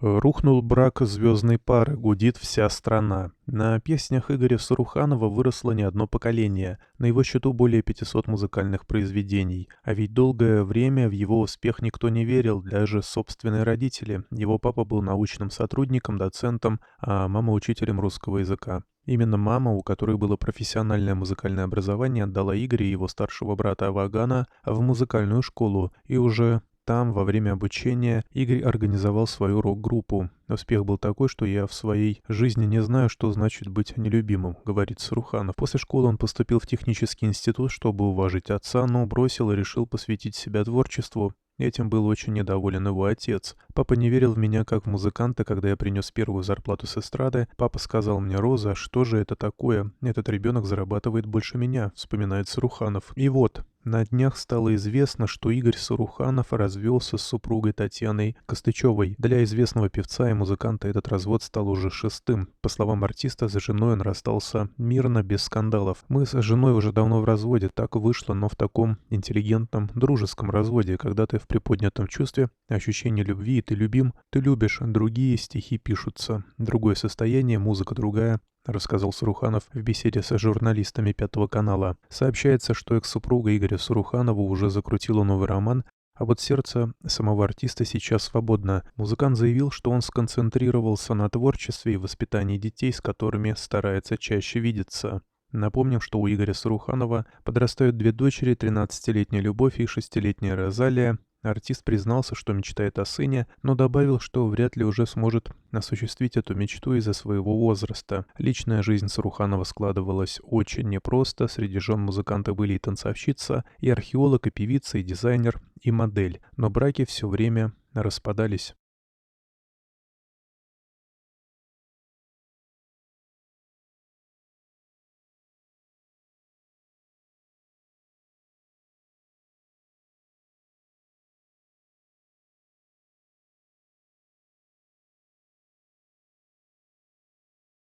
Рухнул брак звездной пары, гудит вся страна. На песнях Игоря Саруханова выросло не одно поколение, на его счету более 500 музыкальных произведений. А ведь долгое время в его успех никто не верил, даже собственные родители. Его папа был научным сотрудником, доцентом, а мама учителем русского языка. Именно мама, у которой было профессиональное музыкальное образование, отдала Игоря и его старшего брата Авагана в музыкальную школу, и уже там, во время обучения, Игорь организовал свою рок-группу. Успех был такой, что я в своей жизни не знаю, что значит быть нелюбимым, говорит Саруханов. После школы он поступил в технический институт, чтобы уважить отца, но бросил и решил посвятить себя творчеству. Этим был очень недоволен его отец. Папа не верил в меня как в музыканта, когда я принес первую зарплату с эстрады. Папа сказал мне: «Роза, что же это такое? Этот ребенок зарабатывает больше меня», вспоминает Саруханов. И вот, на днях стало известно, что Игорь Саруханов развелся с супругой Татьяной Костычевой. Для известного певца и музыканта этот развод стал уже шестым. По словам артиста, с женой он расстался мирно, без скандалов. «Мы с женой уже давно в разводе, так вышло, но в таком интеллигентном, дружеском разводе, когда ты в приподнятом чувстве, ощущение любви, и ты любим, ты любишь, другие стихи пишутся, другое состояние, музыка другая», рассказал Саруханов в беседе с журналистами Пятого канала. Сообщается, что экс-супруга Игоря Саруханова уже закрутила новый роман, а вот сердце самого артиста сейчас свободно. Музыкант заявил, что он сконцентрировался на творчестве и воспитании детей, с которыми старается чаще видеться. Напомним, что у Игоря Саруханова подрастают две дочери, 13-летняя Любовь и 6-летняя Розалия. Артист признался, что мечтает о сыне, но добавил, что вряд ли уже сможет осуществить эту мечту из-за своего возраста. Личная жизнь Саруханова складывалась очень непросто. Среди жен музыканта были и танцовщица, и археолог, и певица, и дизайнер, и модель. Но браки все время распадались.